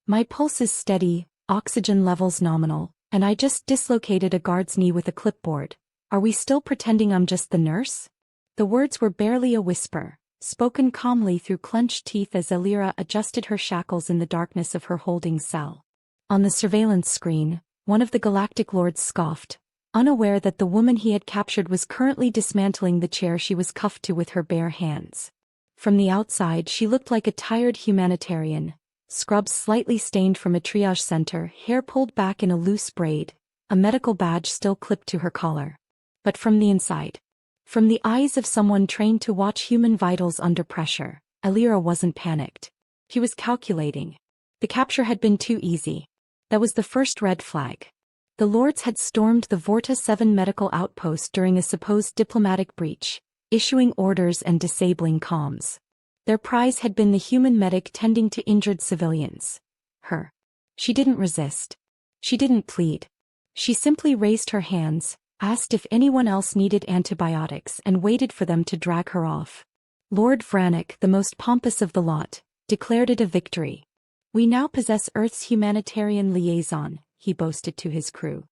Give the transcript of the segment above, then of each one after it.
My pulse is steady, oxygen levels nominal, and I just dislocated a guard's knee with a clipboard. Are we still pretending I'm just the nurse? The words were barely a whisper, spoken calmly through clenched teeth as Elira adjusted her shackles in the darkness of her holding cell. On the surveillance screen, one of the Galactic Lords scoffed, unaware that the woman he had captured was currently dismantling the chair she was cuffed to with her bare hands. From the outside she looked like a tired humanitarian, scrubs slightly stained from a triage center, hair pulled back in a loose braid, a medical badge still clipped to her collar. But from the inside, from the eyes of someone trained to watch human vitals under pressure, Elira wasn't panicked. He was calculating. The capture had been too easy. That was the first red flag. The Lords had stormed the Vorta 7 medical outpost during a supposed diplomatic breach, issuing orders and disabling comms. Their prize had been the human medic tending to injured civilians. Her. She didn't resist. She didn't plead. She simply raised her hands, asked if anyone else needed antibiotics and waited for them to drag her off. Lord Vranek, the most pompous of the lot, declared it a victory. We now possess Earth's humanitarian liaison, he boasted to his crew.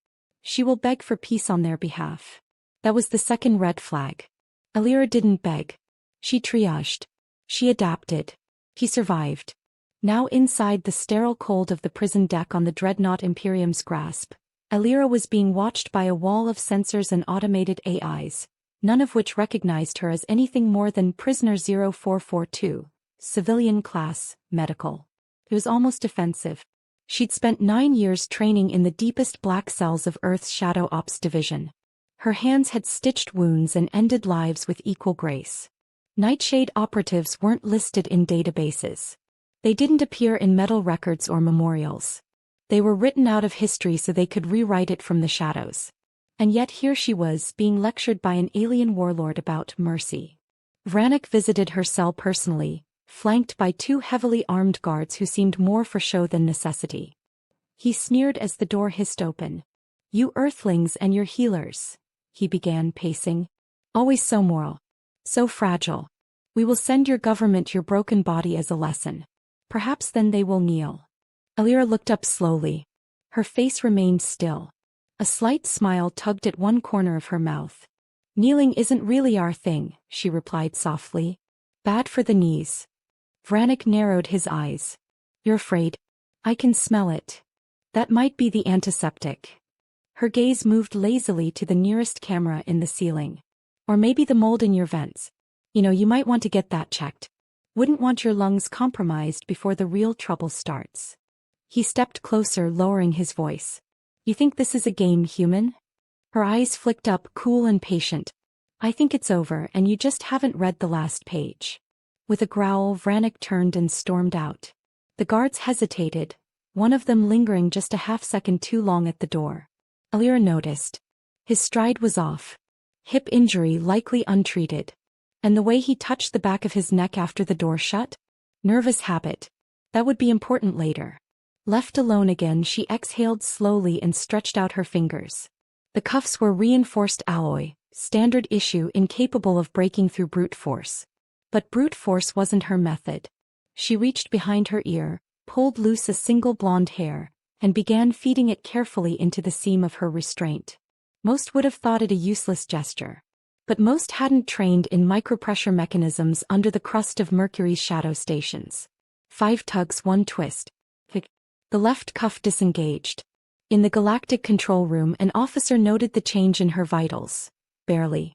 She will beg for peace on their behalf. That was the second red flag. Elira didn't beg. She triaged. She adapted. He survived. Now inside the sterile cold of the prison deck on the dreadnought Imperium's grasp, Elira was being watched by a wall of sensors and automated AIs, none of which recognized her as anything more than Prisoner 0442, civilian class, medical. It was almost offensive. She'd spent 9 years training in the deepest black cells of Earth's Shadow Ops division. Her hands had stitched wounds and ended lives with equal grace. Nightshade operatives weren't listed in databases. They didn't appear in medal records or memorials. They were written out of history so they could rewrite it from the shadows. And yet here she was, being lectured by an alien warlord about mercy. Vranek visited her cell personally, flanked by 2 heavily armed guards who seemed more for show than necessity. He sneered as the door hissed open. "You Earthlings and your healers," he began, pacing. "Always so moral. So fragile. We will send your government your broken body as a lesson. Perhaps then they will kneel." Elira looked up slowly. Her face remained still. A slight smile tugged at one corner of her mouth. "Kneeling isn't really our thing," she replied softly. "Bad for the knees." Vranek narrowed his eyes. "You're afraid? I can smell it. That might be the antiseptic." Her gaze moved lazily to the nearest camera in the ceiling. "Or maybe the mold in your vents. You might want to get that checked. Wouldn't want your lungs compromised before the real trouble starts." He stepped closer, lowering his voice. "You think this is a game, human?" Her eyes flicked up, cool and patient. "I think it's over and you just haven't read the last page." With a growl, Vranek turned and stormed out. The guards hesitated, one of them lingering just a half-second too long at the door. Elira noticed. His stride was off. Hip injury likely untreated. And the way he touched the back of his neck after the door shut? Nervous habit. That would be important later. Left alone again, she exhaled slowly and stretched out her fingers. The cuffs were reinforced alloy, standard issue, incapable of breaking through brute force. But brute force wasn't her method. She reached behind her ear, pulled loose a single blonde hair, and began feeding it carefully into the seam of her restraint. Most would have thought it a useless gesture. But most hadn't trained in micropressure mechanisms under the crust of Mercury's shadow stations. 5 tugs, 1 twist. The left cuff disengaged. In the Galactic control room, an officer noted the change in her vitals. Barely.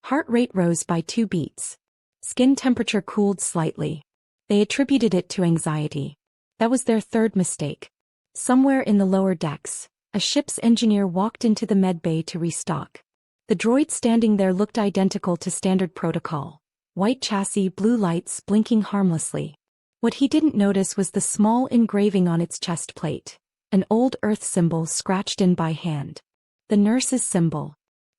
Heart rate rose by 2 beats. Skin temperature cooled slightly. They attributed it to anxiety. That was their third mistake. Somewhere in the lower decks, a ship's engineer walked into the med bay to restock. The droid standing there looked identical to standard protocol. White chassis, blue lights blinking harmlessly. What he didn't notice was the small engraving on its chest plate. An old Earth symbol scratched in by hand. The nurse's symbol.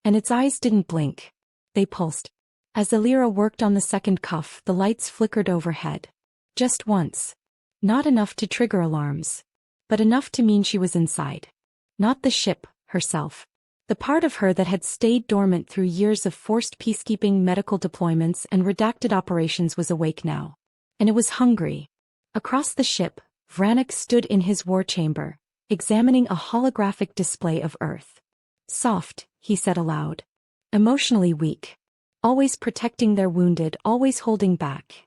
And its eyes didn't blink. They pulsed. As Elira worked on the second cuff, the lights flickered overhead. Just once. Not enough to trigger alarms. But enough to mean she was inside. Not the ship, herself. The part of her that had stayed dormant through years of forced peacekeeping, medical deployments, and redacted operations was awake now. And it was hungry. Across the ship, Vranek stood in his war chamber, examining a holographic display of Earth. Soft, he said aloud. Emotionally weak. Always protecting their wounded, always holding back.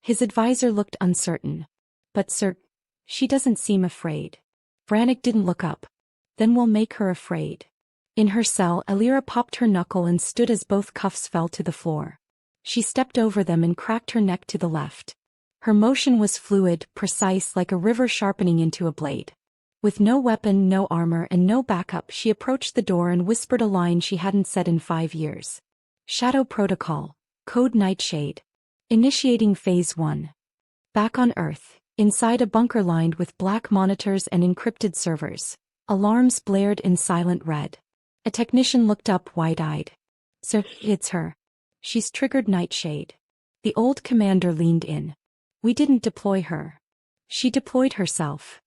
His advisor looked uncertain. But sir, she doesn't seem afraid. Vranek didn't look up. Then we'll make her afraid. In her cell, Alira popped her knuckle and stood as both cuffs fell to the floor. She stepped over them and cracked her neck to the left. Her motion was fluid, precise, like a river sharpening into a blade. With no weapon, no armor, and no backup, she approached the door and whispered a line she hadn't said in 5 years. Shadow Protocol. Code Nightshade. Initiating Phase 1. Back on Earth, inside a bunker lined with black monitors and encrypted servers, alarms blared in silent red. A technician looked up wide-eyed. Sir, it's her. She's triggered Nightshade. The old commander leaned in. We didn't deploy her. She deployed herself.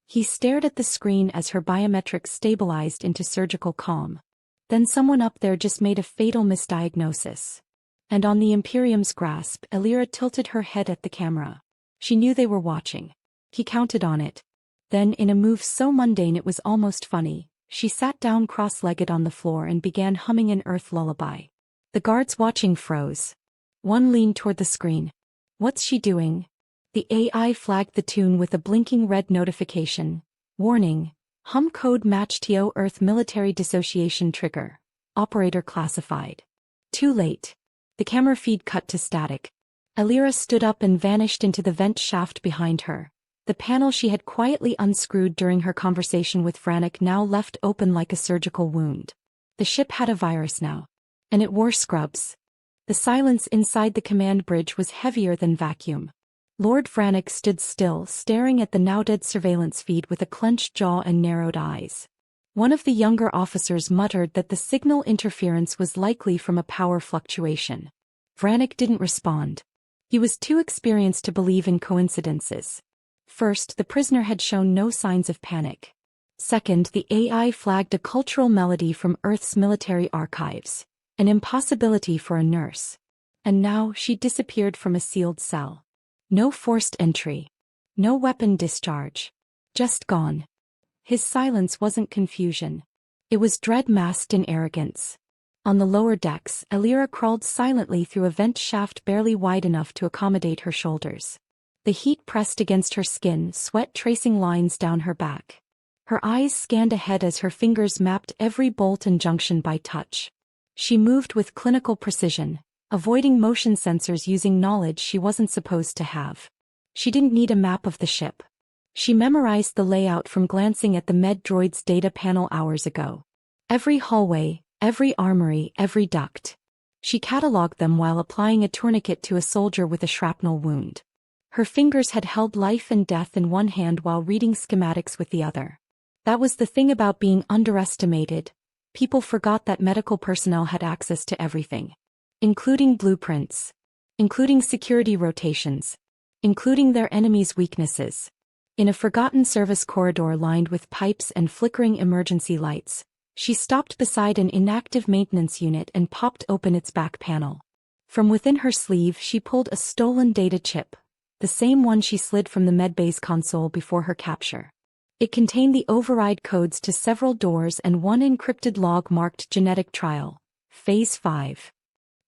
He stared at the screen as her biometrics stabilized into surgical calm. Then someone up there just made a fatal misdiagnosis. And on the Imperium's grasp, Alira tilted her head at the camera. She knew they were watching. He counted on it. Then, in a move so mundane it was almost funny, she sat down cross-legged on the floor and began humming an Earth lullaby. The guards watching froze. One leaned toward the screen. What's she doing? The AI flagged the tune with a blinking red notification. Warning. Hum code match TO Earth military dissociation trigger. Operator classified. Too late. The camera feed cut to static. Alira stood up and vanished into the vent shaft behind her. The panel she had quietly unscrewed during her conversation with Vranek now left open like a surgical wound. The ship had a virus now. And it wore scrubs. The silence inside the command bridge was heavier than vacuum. Lord Vranek stood still, staring at the now-dead surveillance feed with a clenched jaw and narrowed eyes. One of the younger officers muttered that the signal interference was likely from a power fluctuation. Vranek didn't respond. He was too experienced to believe in coincidences. First, the prisoner had shown no signs of panic. Second, the AI flagged a cultural melody from Earth's military archives. An impossibility for a nurse. And now she disappeared from a sealed cell. No forced entry. No weapon discharge. Just gone. His silence wasn't confusion. It was dread masked in arrogance. On the lower decks, Alira crawled silently through a vent shaft barely wide enough to accommodate her shoulders. The heat pressed against her skin, sweat tracing lines down her back. Her eyes scanned ahead as her fingers mapped every bolt and junction by touch. She moved with clinical precision, avoiding motion sensors using knowledge she wasn't supposed to have. She didn't need a map of the ship. She memorized the layout from glancing at the med droid's data panel hours ago. Every hallway, every armory, every duct. She cataloged them while applying a tourniquet to a soldier with a shrapnel wound. Her fingers had held life and death in one hand while reading schematics with the other. That was the thing about being underestimated. People forgot that medical personnel had access to everything. Including blueprints. Including security rotations. Including their enemies' weaknesses. In a forgotten service corridor lined with pipes and flickering emergency lights, she stopped beside an inactive maintenance unit and popped open its back panel. From within her sleeve she pulled a stolen data chip, the same one she slid from the medbay's console before her capture. It contained the override codes to several doors and one encrypted log marked Genetic Trial, Phase 5.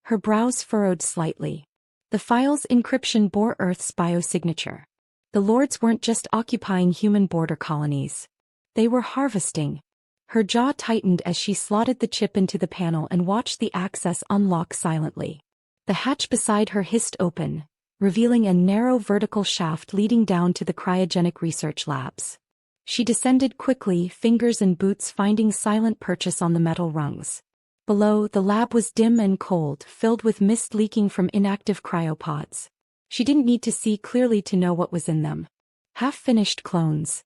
Her brows furrowed slightly. The file's encryption bore Earth's biosignature. The Lords weren't just occupying human border colonies. They were harvesting. Her jaw tightened as she slotted the chip into the panel and watched the access unlock silently. The hatch beside her hissed open, revealing a narrow vertical shaft leading down to the cryogenic research labs. She descended quickly, fingers and boots finding silent purchase on the metal rungs. Below, the lab was dim and cold, filled with mist leaking from inactive cryopods. She didn't need to see clearly to know what was in them. Half-finished clones.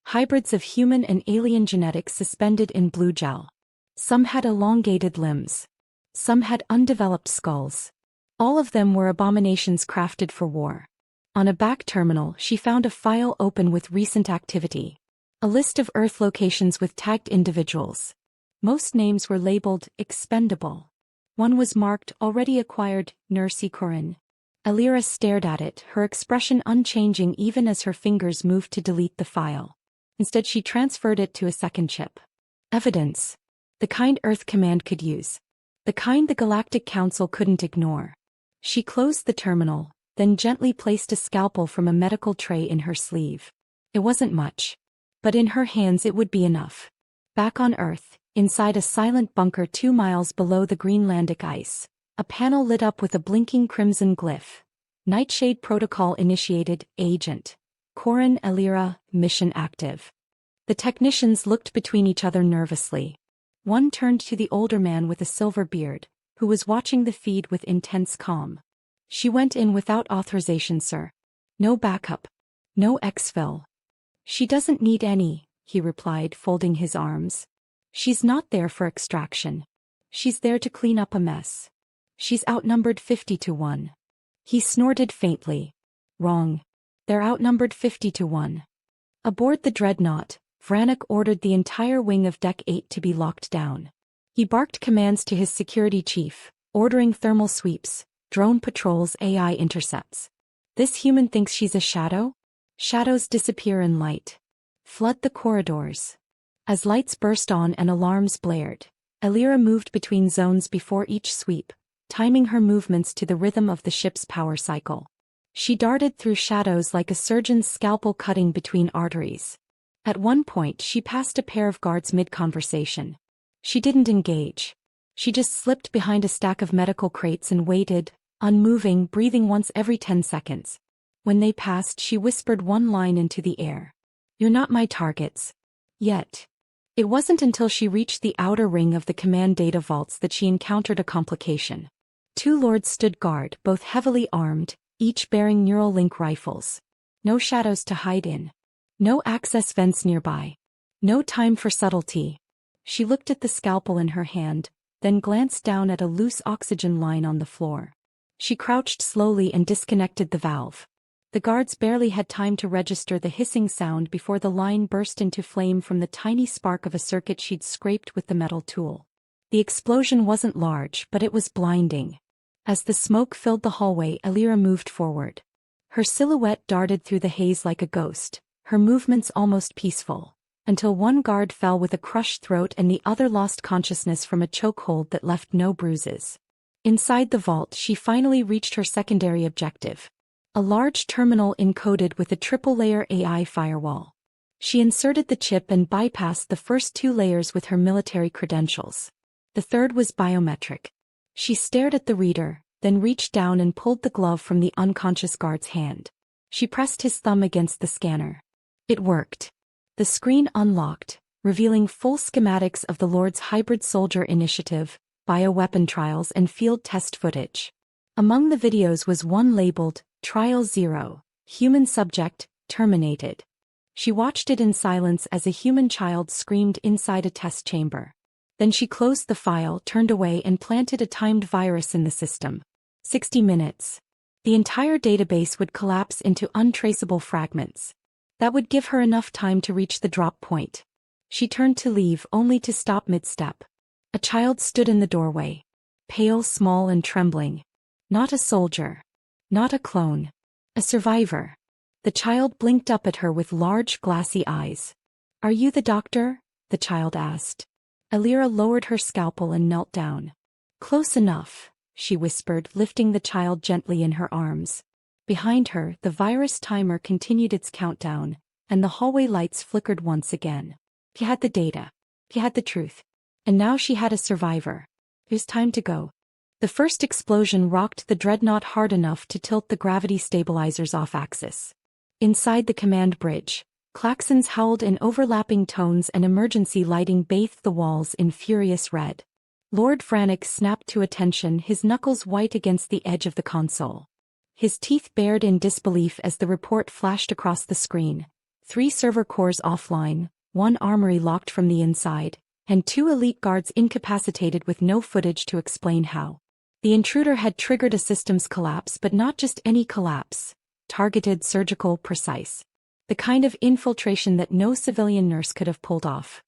Hybrids of human and alien genetics suspended in blue gel. Some had elongated limbs. Some had undeveloped skulls. All of them were abominations crafted for war. On a back terminal, she found a file open with recent activity. A list of Earth locations with tagged individuals. Most names were labeled expendable. One was marked already acquired, Nurse Corin. Alira stared at it, her expression unchanging even as her fingers moved to delete the file. Instead she transferred it to a second chip. Evidence. The kind Earth Command could use. The kind the Galactic Council couldn't ignore. She closed the terminal, then gently placed a scalpel from a medical tray in her sleeve. It wasn't much. But in her hands it would be enough. Back on Earth, inside a silent bunker 2 miles below the Greenlandic ice, a panel lit up with a blinking crimson glyph. Nightshade Protocol initiated, Agent Corin Alira, mission active. The technicians looked between each other nervously. One turned to the older man with a silver beard, who was watching the feed with intense calm. She went in without authorization, sir. No backup. No exfil. She doesn't need any, he replied, folding his arms. She's not there for extraction. She's there to clean up a mess. She's outnumbered 50 to 1. He snorted faintly. Wrong. They're outnumbered 50 to 1. Aboard the dreadnought, Vranek ordered the entire wing of Deck 8 to be locked down. He barked commands to his security chief, ordering thermal sweeps, drone patrols, AI intercepts. This human thinks she's a shadow? Shadows disappear in light. Flood the corridors. As lights burst on and alarms blared, Alira moved between zones before each sweep, timing her movements to the rhythm of the ship's power cycle. She darted through shadows like a surgeon's scalpel cutting between arteries. At one point she passed a pair of guards mid-conversation. She didn't engage. She just slipped behind a stack of medical crates and waited, unmoving, breathing once every 10 seconds. When they passed she whispered one line into the air. You're not my targets. Yet. It wasn't until she reached the outer ring of the command data vaults that she encountered a complication. 2 lords stood guard, both heavily armed, each bearing neural link rifles. No shadows to hide in. No access vents nearby. No time for subtlety. She looked at the scalpel in her hand, then glanced down at a loose oxygen line on the floor. She crouched slowly and disconnected the valve. The guards barely had time to register the hissing sound before the line burst into flame from the tiny spark of a circuit she'd scraped with the metal tool. The explosion wasn't large, but it was blinding. As the smoke filled the hallway, Alira moved forward. Her silhouette darted through the haze like a ghost, her movements almost peaceful, until one guard fell with a crushed throat and the other lost consciousness from a chokehold that left no bruises. Inside the vault she finally reached her secondary objective. A large terminal encoded with a triple-layer AI firewall. She inserted the chip and bypassed the first 2 layers with her military credentials. The third was biometric. She stared at the reader, then reached down and pulled the glove from the unconscious guard's hand. She pressed his thumb against the scanner. It worked. The screen unlocked, revealing full schematics of the Lord's hybrid soldier initiative, bioweapon trials and field test footage. Among the videos was one labeled, Trial 0, Human Subject, Terminated. She watched it in silence as a human child screamed inside a test chamber. Then she closed the file, turned away and planted a timed virus in the system. 60 minutes. The entire database would collapse into untraceable fragments. That would give her enough time to reach the drop point. She turned to leave only to stop mid-step. A child stood in the doorway. Pale, small and trembling. Not a soldier. Not a clone. A survivor. The child blinked up at her with large, glassy eyes. Are you the doctor? The child asked. Alira lowered her scalpel and knelt down. Close enough, she whispered, lifting the child gently in her arms. Behind her, the virus timer continued its countdown, and the hallway lights flickered once again. She had the data. She had the truth. And now she had a survivor. It was time to go. The first explosion rocked the dreadnought hard enough to tilt the gravity stabilizers off axis. Inside the command bridge, klaxons howled in overlapping tones and emergency lighting bathed the walls in furious red. Lord Vranek snapped to attention, his knuckles white against the edge of the console. His teeth bared in disbelief as the report flashed across the screen. 3 server cores offline, 1 armory locked from the inside, and 2 elite guards incapacitated with no footage to explain how. The intruder had triggered a systems collapse, but not just any collapse. Targeted, surgical, precise. The kind of infiltration that no civilian nurse could have pulled off.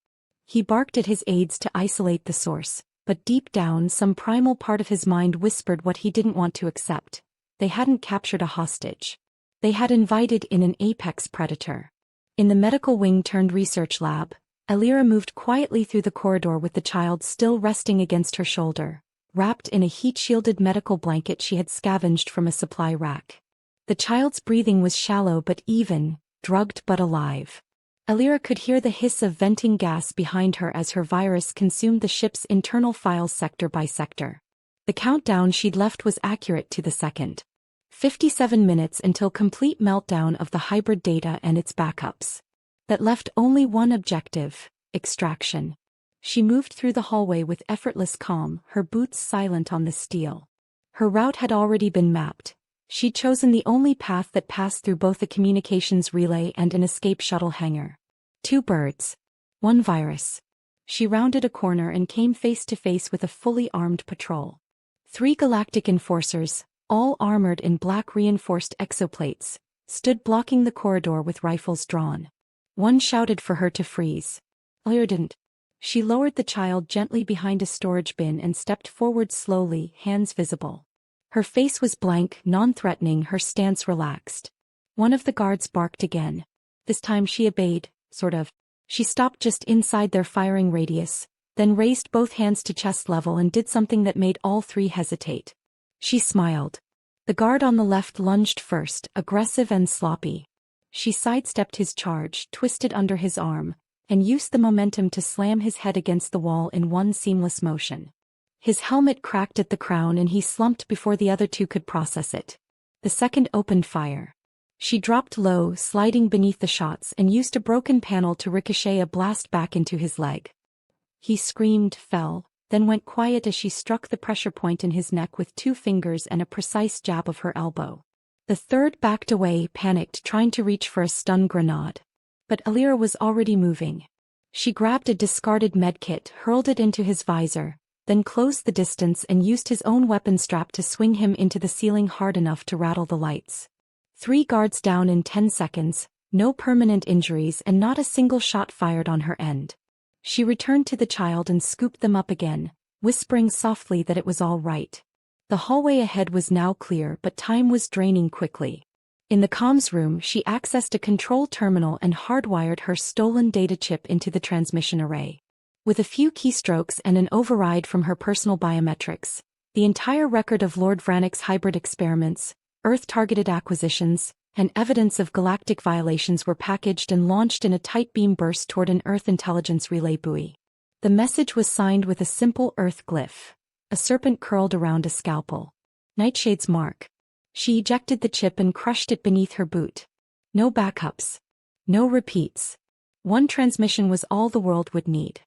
He barked at his aides to isolate the source, but deep down some primal part of his mind whispered what he didn't want to accept. They hadn't captured a hostage. They had invited in an apex predator. In the medical wing-turned-research lab, Alira moved quietly through the corridor with the child still resting against her shoulder, wrapped in a heat-shielded medical blanket she had scavenged from a supply rack. The child's breathing was shallow but even, drugged but alive. Alira could hear the hiss of venting gas behind her as her virus consumed the ship's internal files sector by sector. The countdown she'd left was accurate to the second. 57 minutes until complete meltdown of the hybrid data and its backups. That left only one objective: extraction. She moved through the hallway with effortless calm, her boots silent on the steel. Her route had already been mapped. She'd chosen the only path that passed through both a communications relay and an escape shuttle hangar. 2 birds. 1 virus. She rounded a corner and came face to face with a fully armed patrol. 3 galactic enforcers, all armored in black reinforced exoplates, stood blocking the corridor with rifles drawn. One shouted for her to freeze. Alira didn't. She lowered the child gently behind a storage bin and stepped forward slowly, hands visible. Her face was blank, non-threatening, her stance relaxed. One of the guards barked again. This time she obeyed, sort of. She stopped just inside their firing radius, then raised both hands to chest level and did something that made all 3 hesitate. She smiled. The guard on the left lunged first, aggressive and sloppy. She sidestepped his charge, twisted under his arm, and used the momentum to slam his head against the wall in one seamless motion. His helmet cracked at the crown and he slumped before the other 2 could process it. The second opened fire. She dropped low, sliding beneath the shots, and used a broken panel to ricochet a blast back into his leg. He screamed, fell, then went quiet as she struck the pressure point in his neck with 2 fingers and a precise jab of her elbow. The third backed away, panicked, trying to reach for a stun grenade. But Alira was already moving. She grabbed a discarded medkit, hurled it into his visor, then closed the distance and used his own weapon strap to swing him into the ceiling hard enough to rattle the lights. 3 guards down in 10 seconds, no permanent injuries and not a single shot fired on her end. She returned to the child and scooped them up again, whispering softly that it was all right. The hallway ahead was now clear, but time was draining quickly. In the comms room, she accessed a control terminal and hardwired her stolen data chip into the transmission array. With a few keystrokes and an override from her personal biometrics, the entire record of Lord Vranick's hybrid experiments, Earth-targeted acquisitions, and evidence of galactic violations were packaged and launched in a tight beam burst toward an Earth intelligence relay buoy. The message was signed with a simple Earth glyph, a serpent curled around a scalpel. Nightshade's mark. She ejected the chip and crushed it beneath her boot. No backups. No repeats. 1 transmission was all the world would need.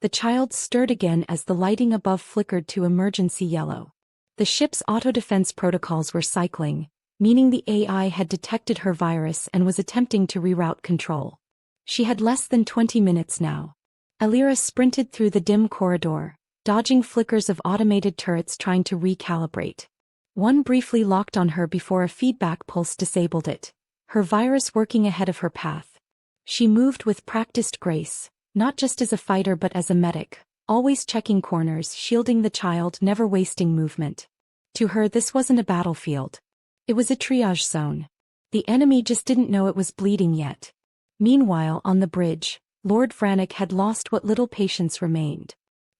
The child stirred again as the lighting above flickered to emergency yellow. The ship's auto-defense protocols were cycling, meaning the AI had detected her virus and was attempting to reroute control. She had less than 20 minutes now. Alira sprinted through the dim corridor, dodging flickers of automated turrets trying to recalibrate. One briefly locked on her before a feedback pulse disabled it, her virus working ahead of her path. She moved with practiced grace, not just as a fighter but as a medic, always checking corners, shielding the child, never wasting movement. To her, this wasn't a battlefield. It was a triage zone. The enemy just didn't know it was bleeding yet. Meanwhile, on the bridge, Lord Vranick had lost what little patience remained.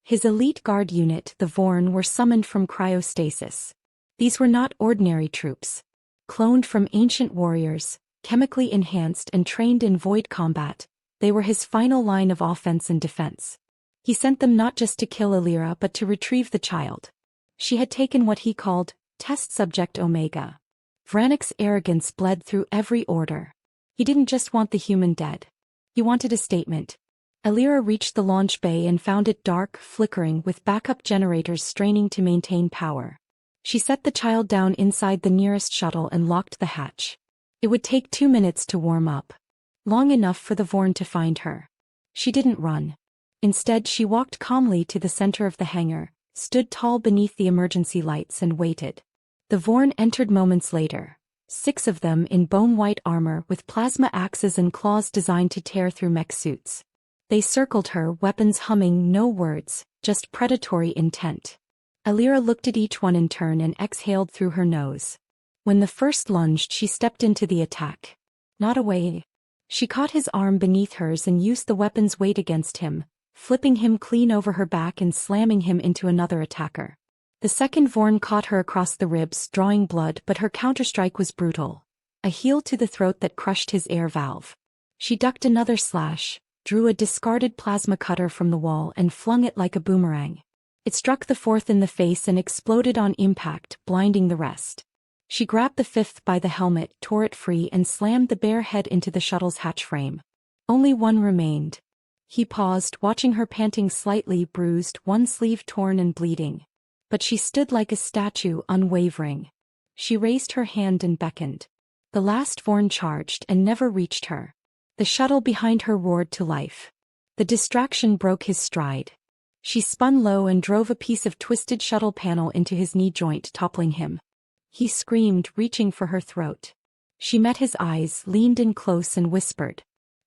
His elite guard unit, the Vorn, were summoned from cryostasis. These were not ordinary troops. Cloned from ancient warriors, chemically enhanced and trained in void combat, they were his final line of offense and defense. He sent them not just to kill Alira but to retrieve the child. She had taken what he called Test Subject Omega. Vranick's arrogance bled through every order. He didn't just want the human dead. He wanted a statement. Alira reached the launch bay and found it dark, flickering, with backup generators straining to maintain power. She set the child down inside the nearest shuttle and locked the hatch. It would take 2 minutes to warm up. Long enough for the Vorn to find her. She didn't run. Instead, she walked calmly to the center of the hangar, stood tall beneath the emergency lights and waited. The Vorn entered moments later, 6 of them in bone-white armor with plasma axes and claws designed to tear through mech suits. They circled her, weapons humming, no words, just predatory intent. Alira looked at each one in turn and exhaled through her nose. When the first lunged, she stepped into the attack. Not away. She caught his arm beneath hers and used the weapon's weight against him, flipping him clean over her back and slamming him into another attacker. The second Vorn caught her across the ribs, drawing blood, but her counterstrike was brutal. A heel to the throat that crushed his air valve. She ducked another slash, drew a discarded plasma cutter from the wall and flung it like a boomerang. It struck the fourth in the face and exploded on impact, blinding the rest. She grabbed the fifth by the helmet, tore it free and slammed the bare head into the shuttle's hatch frame. Only one remained. He paused, watching her panting, slightly bruised, one sleeve torn and bleeding. But she stood like a statue, unwavering. She raised her hand and beckoned. The last Vorn charged and never reached her. The shuttle behind her roared to life. The distraction broke his stride. She spun low and drove a piece of twisted shuttle panel into his knee joint, toppling him. He screamed, reaching for her throat. She met his eyes, leaned in close and whispered,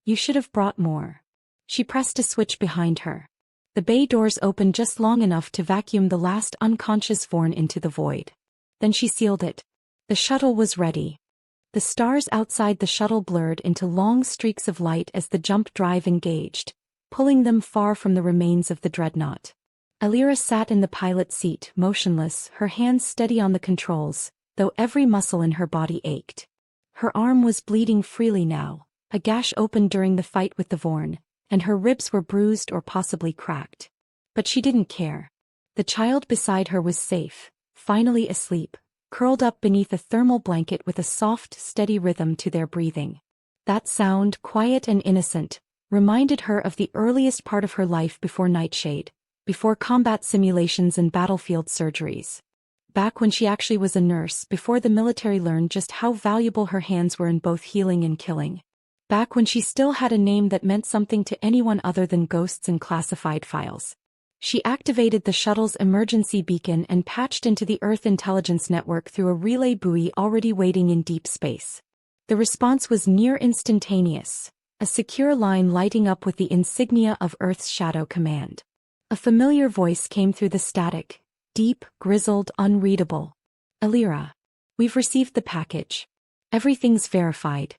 "You should have brought more." She pressed a switch behind her. The bay doors opened just long enough to vacuum the last unconscious Vorn into the void. Then she sealed it. The shuttle was ready. The stars outside the shuttle blurred into long streaks of light as the jump drive engaged, pulling them far from the remains of the dreadnought. Alira sat in the pilot's seat, motionless, her hands steady on the controls, though every muscle in her body ached. Her arm was bleeding freely now, a gash opened during the fight with the Vorn, and her ribs were bruised or possibly cracked. But she didn't care. The child beside her was safe, finally asleep, curled up beneath a thermal blanket with a soft, steady rhythm to their breathing. That sound, quiet and innocent, reminded her of the earliest part of her life before Nightshade, before combat simulations and battlefield surgeries. Back when she actually was a nurse, before the military learned just how valuable her hands were in both healing and killing. Back when she still had a name that meant something to anyone other than ghosts and classified files. She activated the shuttle's emergency beacon and patched into the Earth intelligence network through a relay buoy already waiting in deep space. The response was near instantaneous, a secure line lighting up with the insignia of Earth's Shadow Command. A familiar voice came through the static, deep, grizzled, unreadable. "Alira. We've received the package. Everything's verified.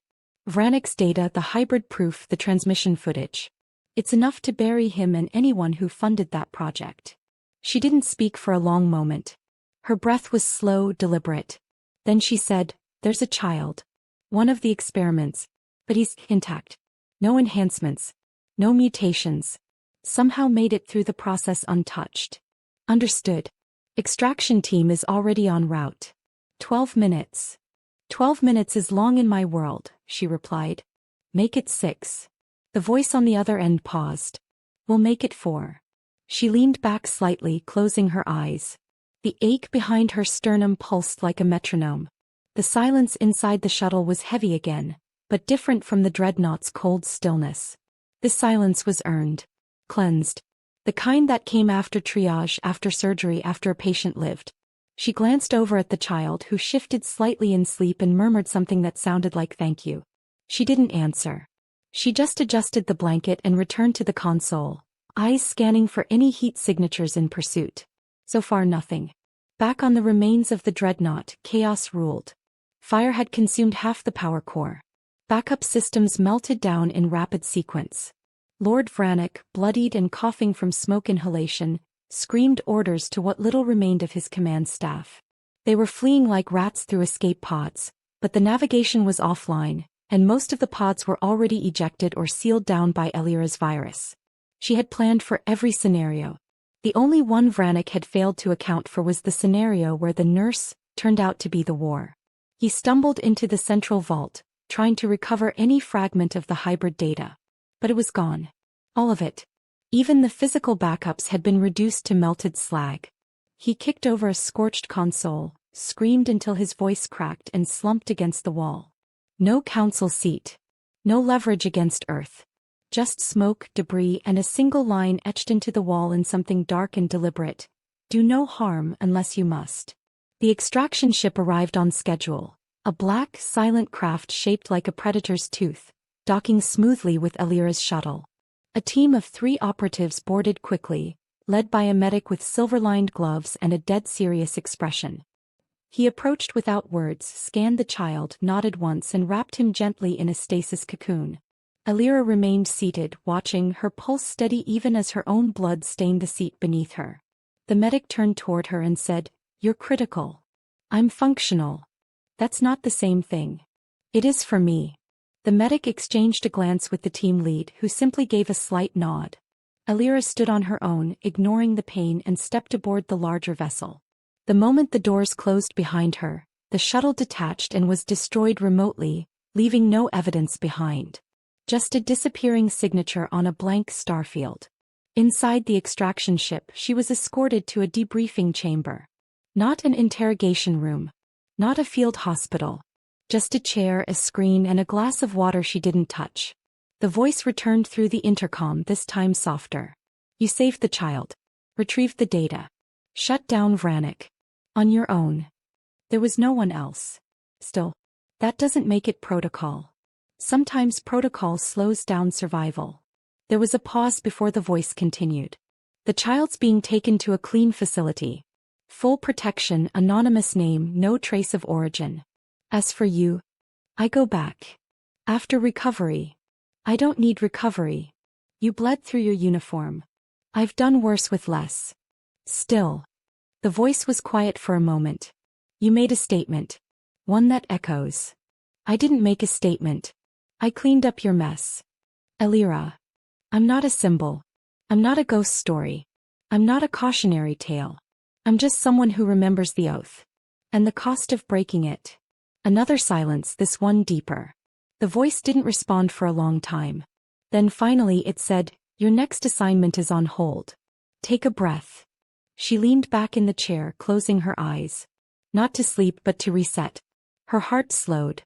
Vranic's data, the hybrid proof, the transmission footage. It's enough to bury him and anyone who funded that project." She didn't speak for a long moment. Her breath was slow, deliberate. Then she said, "There's a child. One of the experiments. But he's intact. No enhancements. No mutations. Somehow made it through the process untouched." "Understood. Extraction team is already en route. 12 minutes. 12 minutes is long in my world," she replied. "Make it 6. The voice on the other end paused. "We'll make it 4. She leaned back slightly, closing her eyes. The ache behind her sternum pulsed like a metronome. The silence inside the shuttle was heavy again, but different from the dreadnought's cold stillness. This silence was earned. Cleansed. The kind that came after triage, after surgery, after a patient lived. She glanced over at the child, who shifted slightly in sleep and murmured something that sounded like "thank you." She didn't answer. She just adjusted the blanket and returned to the console, eyes scanning for any heat signatures in pursuit. So far nothing. Back on the remains of the dreadnought, chaos ruled. Fire had consumed half the power core. Backup systems melted down in rapid sequence. Lord Vranic, bloodied and coughing from smoke inhalation, screamed orders to what little remained of his command staff. They were fleeing like rats through escape pods, but the navigation was offline, and most of the pods were already ejected or sealed down by Alira's virus. She had planned for every scenario. The only one Vranic had failed to account for was the scenario where the nurse turned out to be the war. He stumbled into the central vault, trying to recover any fragment of the hybrid data. But it was gone. All of it. Even the physical backups had been reduced to melted slag. He kicked over a scorched console, screamed until his voice cracked and slumped against the wall. No council seat. No leverage against Earth. Just smoke, debris, and a single line etched into the wall in something dark and deliberate. "Do no harm unless you must." The extraction ship arrived on schedule, a black, silent craft shaped like a predator's tooth, docking smoothly with Alira's shuttle. A team of 3 operatives boarded quickly, led by a medic with silver-lined gloves and a dead serious expression. He approached without words, scanned the child, nodded once and wrapped him gently in a stasis cocoon. Alira remained seated, watching, her pulse steady even as her own blood stained the seat beneath her. The medic turned toward her and said, "You're critical. I'm functional. That's not the same thing." "It is for me." The medic exchanged a glance with the team lead, who simply gave a slight nod. Alira stood on her own, ignoring the pain, and stepped aboard the larger vessel. The moment the doors closed behind her, the shuttle detached and was destroyed remotely, leaving no evidence behind. Just a disappearing signature on a blank starfield. Inside the extraction ship, she was escorted to a debriefing chamber. Not an interrogation room. Not a field hospital. Just a chair, a screen, and a glass of water she didn't touch. The voice returned through the intercom, this time softer. "You saved the child. Retrieved the data. Shut down Vranik. On your own. There was no one else. Still, that doesn't make it protocol. Sometimes protocol slows down survival." There was a pause before the voice continued. "The child's being taken to a clean facility. Full protection, anonymous name, no trace of origin. As for you, I go back. After recovery. I don't need recovery. You bled through your uniform. I've done worse with less. Still." The voice was quiet for a moment. "You made a statement. One that echoes. I didn't make a statement. I cleaned up your mess. Alira. I'm not a symbol. I'm not a ghost story. I'm not a cautionary tale. I'm just someone who remembers the oath. And the cost of breaking it." Another silence, this one deeper. The voice didn't respond for a long time. Then finally it said, "Your next assignment is on hold. Take a breath." She leaned back in the chair, closing her eyes. Not to sleep but to reset. Her heart slowed.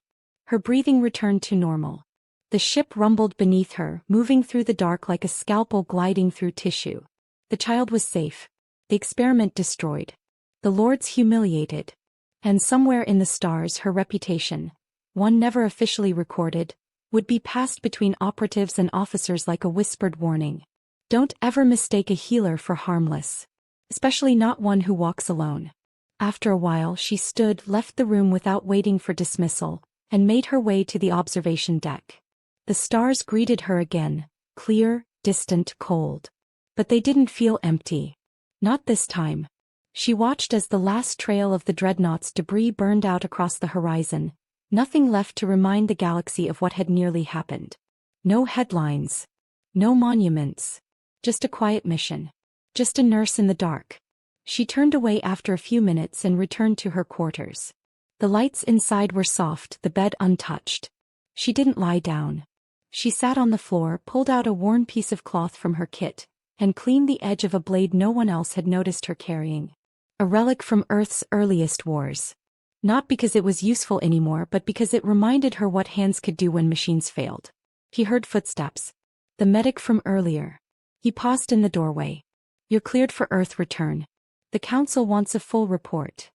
Her breathing returned to normal. The ship rumbled beneath her, moving through the dark like a scalpel gliding through tissue. The child was safe. The experiment destroyed. The lords humiliated. And somewhere in the stars her reputation, one never officially recorded, would be passed between operatives and officers like a whispered warning. Don't ever mistake a healer for harmless. Especially not one who walks alone. After a while she stood, left the room without waiting for dismissal, and made her way to the observation deck. The stars greeted her again, clear, distant, cold. But they didn't feel empty. Not this time. She watched as the last trail of the dreadnought's debris burned out across the horizon, nothing left to remind the galaxy of what had nearly happened. No headlines. No monuments. Just a quiet mission. Just a nurse in the dark. She turned away after a few minutes and returned to her quarters. The lights inside were soft, the bed untouched. She didn't lie down. She sat on the floor, pulled out a worn piece of cloth from her kit, and cleaned the edge of a blade no one else had noticed her carrying. A relic from Earth's earliest wars. Not because it was useful anymore, but because it reminded her what hands could do when machines failed. He heard footsteps. The medic from earlier. He paused in the doorway. "You're cleared for Earth return. The council wants a full report.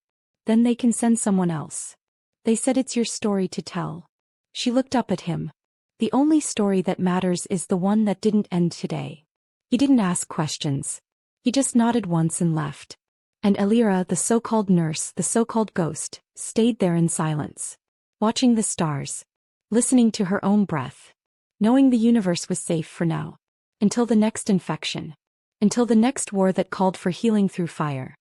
Then they can send someone else. They said it's your story to tell." She looked up at him. "The only story that matters is the one that didn't end today." He didn't ask questions. He just nodded once and left. And Alira, the so-called nurse, the so-called ghost, stayed there in silence. Watching the stars. Listening to her own breath. Knowing the universe was safe for now. Until the next infection. Until the next war that called for healing through fire.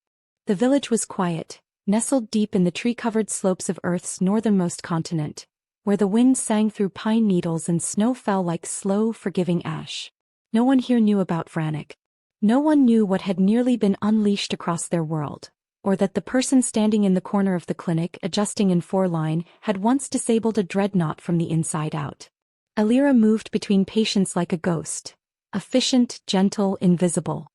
The village was quiet, nestled deep in the tree-covered slopes of Earth's northernmost continent, where the wind sang through pine needles and snow fell like slow, forgiving ash. No one here knew about Vranik. No one knew what had nearly been unleashed across their world, or that the person standing in the corner of the clinic, adjusting in 4-line, had once disabled a dreadnought from the inside out. Alira moved between patients like a ghost. Efficient, gentle, invisible.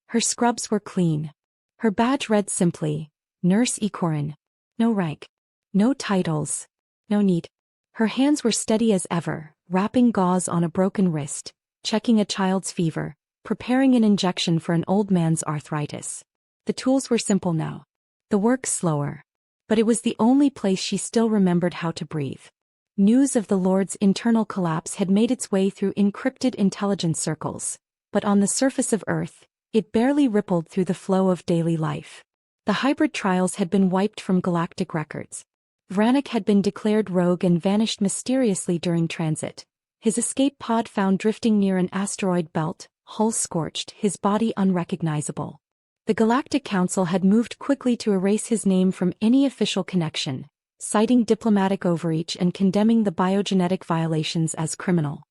Her scrubs were clean. Her badge read simply, Nurse Ikorin. No rank. No titles. No need. Her hands were steady as ever, wrapping gauze on a broken wrist, checking a child's fever, preparing an injection for an old man's arthritis. The tools were simple now. The work slower. But it was the only place she still remembered how to breathe. News of the Lord's internal collapse had made its way through encrypted intelligence circles, but on the surface of Earth, it barely rippled through the flow of daily life. The hybrid trials had been wiped from Galactic records. Vranek had been declared rogue and vanished mysteriously during transit. His escape pod found drifting near an asteroid belt, hull scorched, his body unrecognizable. The Galactic Council had moved quickly to erase his name from any official connection, citing diplomatic overreach and condemning the biogenetic violations as criminal.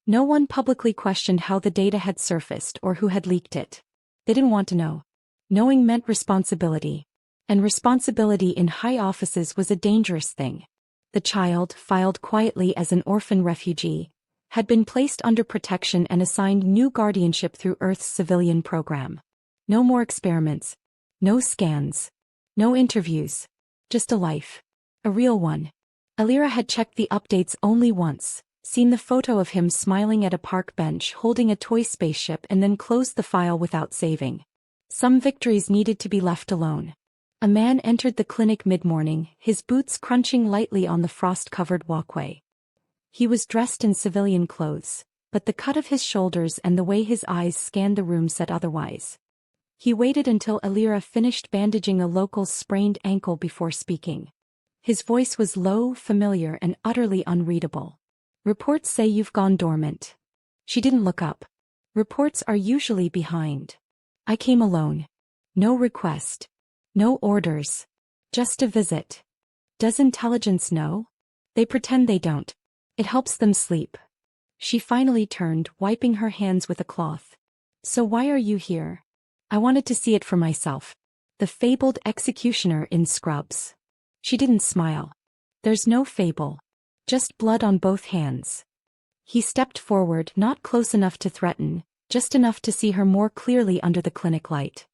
No one publicly questioned how the data had surfaced or who had leaked it. They didn't want to know. Knowing meant responsibility. And responsibility in high offices was a dangerous thing. The child, filed quietly as an orphan refugee, had been placed under protection and assigned new guardianship through Earth's civilian program. No more experiments. No scans. No interviews. Just a life. A real one. Alira had checked the updates only once, seen the photo of him smiling at a park bench holding a toy spaceship, and then closed the file without saving. Some victories needed to be left alone. A man entered the clinic mid-morning, his boots crunching lightly on the frost-covered walkway. He was dressed in civilian clothes, but the cut of his shoulders and the way his eyes scanned the room said otherwise. He waited until Alira finished bandaging a local's sprained ankle before speaking. His voice was low, familiar, and utterly unreadable. "Reports say you've gone dormant." She didn't look up. Reports are usually behind. "I came alone. No request. No orders. Just a visit. Does intelligence know? They pretend they don't. It helps them sleep." She finally turned, wiping her hands with a cloth. "So why are you here?" "I wanted to see it for myself." The fabled executioner in scrubs. She didn't smile. "There's no fable. Just blood on both hands." He stepped forward, not close enough to threaten, just enough to see her more clearly under the clinic light.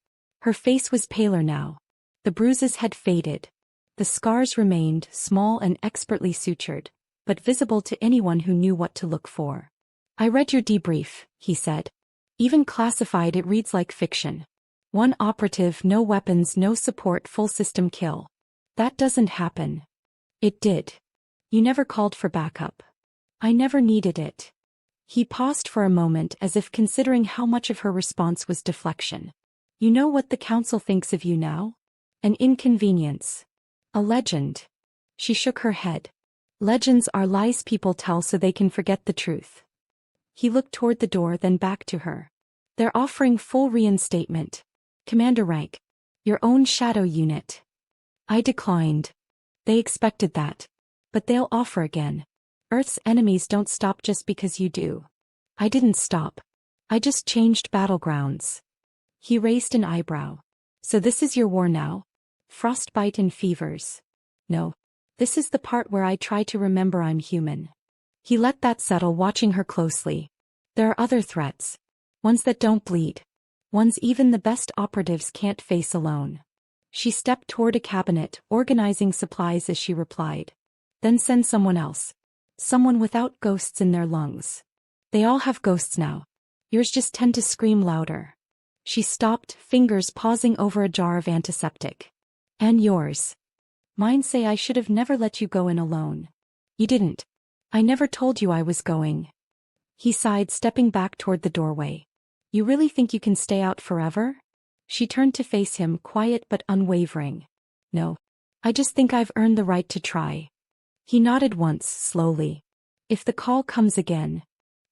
Her face was paler now. The bruises had faded. The scars remained, small and expertly sutured, but visible to anyone who knew what to look for. "I read your debrief," he said. "Even classified, it reads like fiction. One operative, no weapons, no support, full system kill. That doesn't happen." "It did. You never called for backup." "I never needed it." He paused for a moment as if considering how much of her response was deflection. "You know what the council thinks of you now? An inconvenience. A legend." She shook her head. "Legends are lies people tell so they can forget the truth." He looked toward the door, then back to her. "They're offering full reinstatement. Commander rank. Your own shadow unit." "I declined. They expected that. But they'll offer again. Earth's enemies don't stop just because you do." "I didn't stop. I just changed battlegrounds." He raised an eyebrow. "So this is your war now? Frostbite and fevers." "No. This is the part where I try to remember I'm human." He let that settle, watching her closely. "There are other threats. Ones that don't bleed. Ones even the best operatives can't face alone." She stepped toward a cabinet, organizing supplies as she replied. "Then send someone else. Someone without ghosts in their lungs. They all have ghosts now. Yours just tend to scream louder." She stopped, fingers pausing over a jar of antiseptic. "And yours. Mine say I should have never let you go in alone. You didn't. I never told you I was going." He sighed, stepping back toward the doorway. "You really think you can stay out forever?" She turned to face him, quiet but unwavering. "No. I just think I've earned the right to try." He nodded once, slowly. "If the call comes again,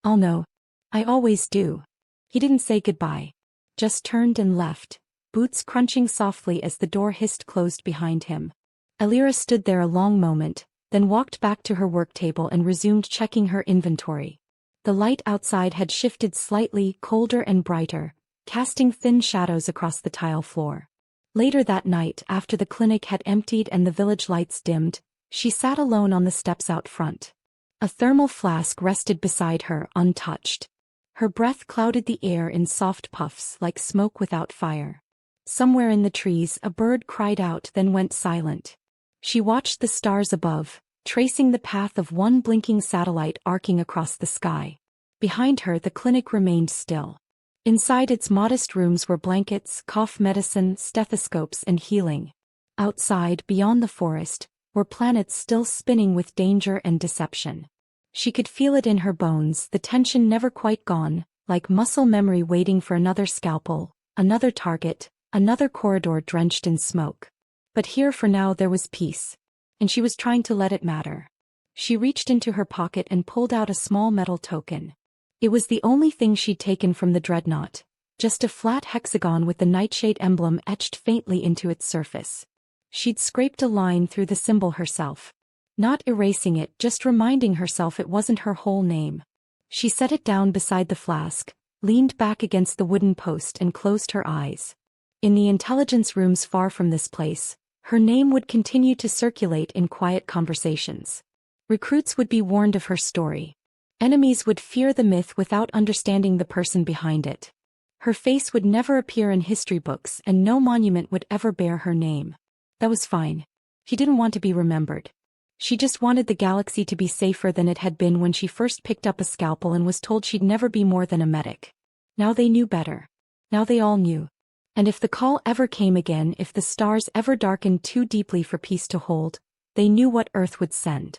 I'll know. I always do." He didn't say goodbye. Just turned and left, boots crunching softly as the door hissed closed behind him. Alira stood there a long moment, then walked back to her work table and resumed checking her inventory. The light outside had shifted slightly, colder and brighter, casting thin shadows across the tile floor. Later that night, after the clinic had emptied and the village lights dimmed, she sat alone on the steps out front. A thermal flask rested beside her, untouched. Her breath clouded the air in soft puffs like smoke without fire. Somewhere in the trees, a bird cried out, then went silent. She watched the stars above, tracing the path of one blinking satellite arcing across the sky. Behind her, the clinic remained still. Inside its modest rooms were blankets, cough medicine, stethoscopes, and healing. Outside, beyond the forest, were planets still spinning with danger and deception. She could feel it in her bones, the tension never quite gone, like muscle memory waiting for another scalpel, another target, Another corridor drenched in smoke. But here for now there was peace. And she was trying to let it matter. She reached into her pocket and pulled out a small metal token. It was the only thing she'd taken from the dreadnought. Just a flat hexagon with the Nightshade emblem etched faintly into its surface. She'd scraped a line through the symbol herself. Not erasing it, just reminding herself it wasn't her whole name. She set it down beside the flask, leaned back against the wooden post and closed her eyes. In the intelligence rooms far from this place, her name would continue to circulate in quiet conversations. Recruits would be warned of her story. Enemies would fear the myth without understanding the person behind it. Her face would never appear in history books and no monument would ever bear her name. That was fine. She didn't want to be remembered. She just wanted the galaxy to be safer than it had been when she first picked up a scalpel and was told she'd never be more than a medic. Now they knew better. Now they all knew. And if the call ever came again, if the stars ever darkened too deeply for peace to hold, they knew what Earth would send.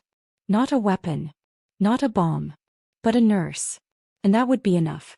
Not a weapon. Not a bomb. But a nurse. And that would be enough.